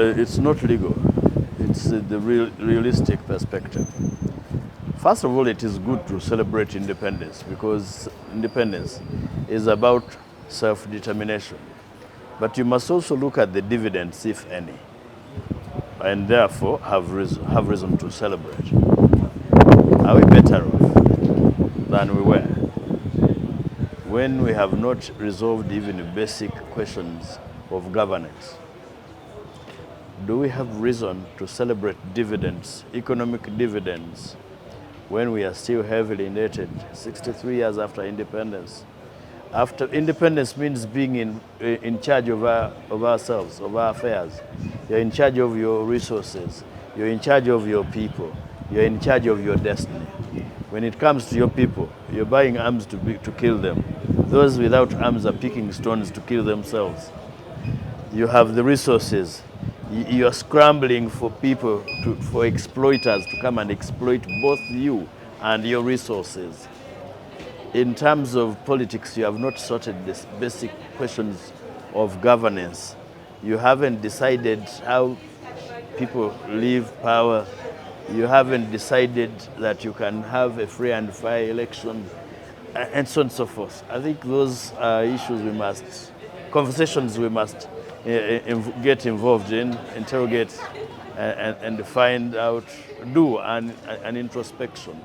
It's not legal. It's the realistic perspective. First of all, it is good to celebrate independence because independence is about self-determination. But you must also look at the dividends, if any, and therefore have reason to celebrate. Are we better off than we were when we have not resolved even basic questions of governance? Do we have reason to celebrate dividends, economic dividends, when we are still heavily indebted 63 years after independence? After independence means being in charge of ourselves, of our affairs. You're in charge of your resources. You're in charge of your people. You're in charge of your destiny. When it comes to your people, you're buying arms to kill them. Those without arms are picking stones to kill themselves. You have the resources. You're scrambling for people, for exploiters to come and exploit both you and your resources. In terms of politics, you have not sorted the basic questions of governance. You haven't decided how people leave power. You haven't decided that you can have a free and fair election, and so on and so forth. I think those are issues conversations we must get involved in, interrogate, and find out, do an introspection,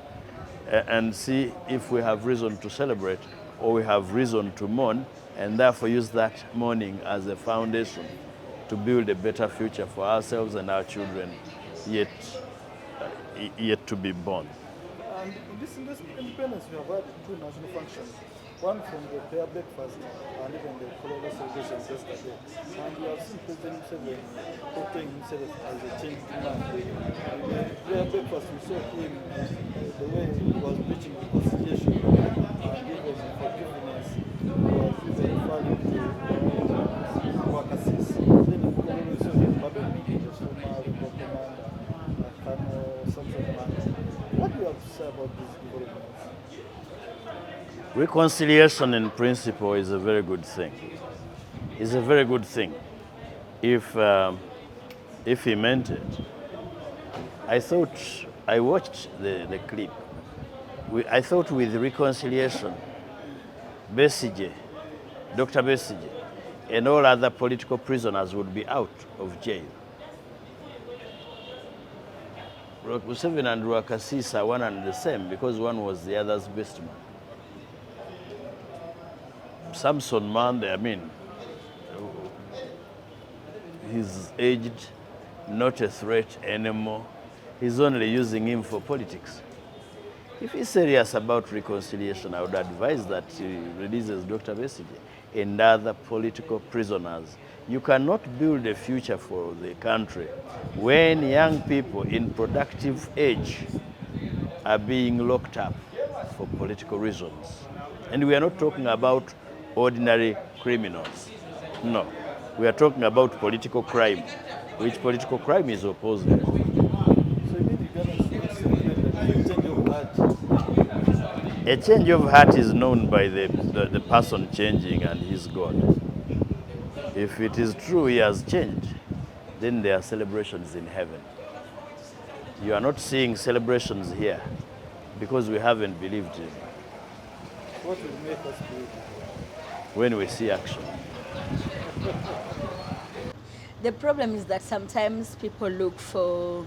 and see if we have reason to celebrate or we have reason to mourn, and therefore use that mourning as a foundation to build a better future for ourselves and our children yet to be born. And in this independence, we have had two national functions. One from the prayer breakfast and even the colonial celebrations yesterday. And we have seen President Museveni portraying himself as a changed man. In the prayer breakfast, we saw him the way he was preaching reconciliation and even forgiveness. He was even referring to Wakasis. Then in Colorado, we saw him meeting the former Rebel commander, Colonel Samson Manda. What do you have to say about these developments? Reconciliation in principle is a very good thing. It's a very good thing if he meant it. I watched the clip. I thought with reconciliation, Besigye, Dr. Besigye, and all other political prisoners would be out of jail. Museveni and Rwakasis are one and the same because one was the other's best man. Samson Manda, he's aged, not a threat anymore. He's only using him for politics. If he's serious about reconciliation, I would advise that he releases Dr. Besigye and other political prisoners. You cannot build a future for the country when young people in productive age are being locked up for political reasons. And we are not talking about ordinary criminals. No, we are talking about political crime, which political crime is opposed. So you mean you're going to change of heart? A change of heart is known by the person changing and his God. If it is true he has changed, then there are celebrations in heaven. You are not seeing celebrations here because we haven't believed him. What will make us believe? When we see action. The problem is that sometimes people look for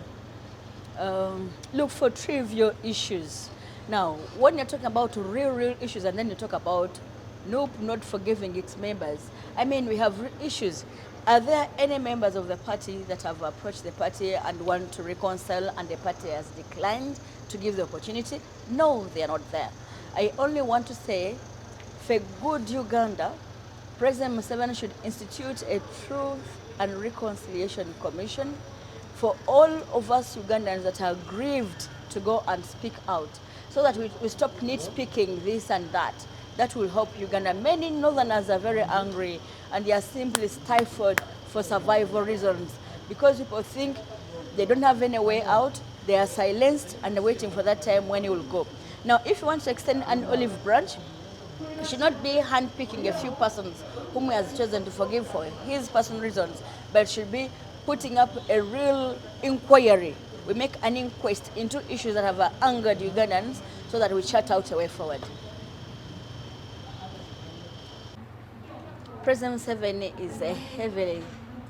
trivial issues. Now, when you're talking about real issues, and then you talk about NUP not forgiving its members, we have issues. Are there any members of the party that have approached the party and want to reconcile, and the party has declined to give the opportunity? No, they are not there. I only want to say, for good Uganda, President Museveni should institute a Truth and Reconciliation Commission for all of us Ugandans that are grieved to go and speak out, so that we stop nitpicking this and that. That will help Uganda. Many Northerners are very angry and they are simply stifled for survival reasons. Because people think they don't have any way out, they are silenced and waiting for that time when he will go. Now, if you want to extend an olive branch, he should not be handpicking a few persons whom he has chosen to forgive for his personal reasons, but should be putting up a real inquiry. We make an inquest into issues that have angered Ugandans so that we chart out a way forward. President Museveni is a heavily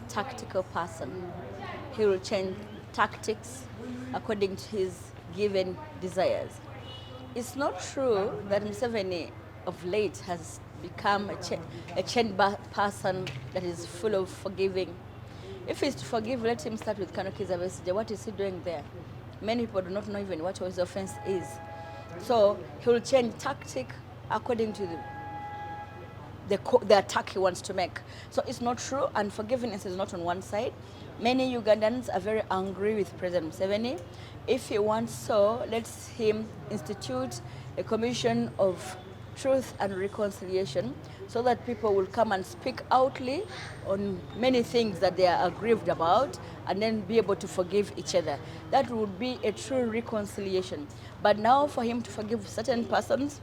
tactical person. He will change tactics according to his given desires. It's not true that Museveni of late has become a chain person that is full of forgiving. If he's to forgive, let him start with Kano Kizza Besigye. What is he doing there? Many people do not know even what his offense is. So he will change tactic according to the attack he wants to make. So it's not true, and forgiveness is not on one side. Many Ugandans are very angry with President Museveni. If he wants so, let him institute a commission of truth and reconciliation so that people will come and speak outly on many things that they are aggrieved about and then be able to forgive each other. That would be a true reconciliation. But now for him to forgive certain persons,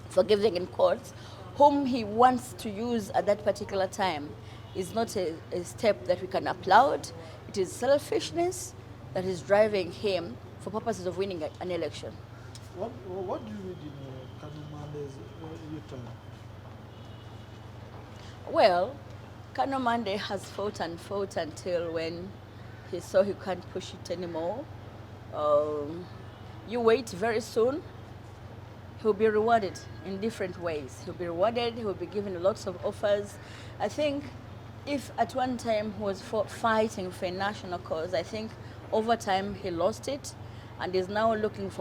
forgiving in courts, whom he wants to use at that particular time, is not a step that we can applaud. It is selfishness that is driving him for purposes of winning an election. What do you read in Kanumande's return? Well, Kanomande has fought and fought until when he saw he can't push it anymore. You wait, very soon he'll be rewarded in different ways. He'll be rewarded, he'll be given lots of offers. I think if at one time he was fighting for a national cause, I think over time he lost it and is now looking for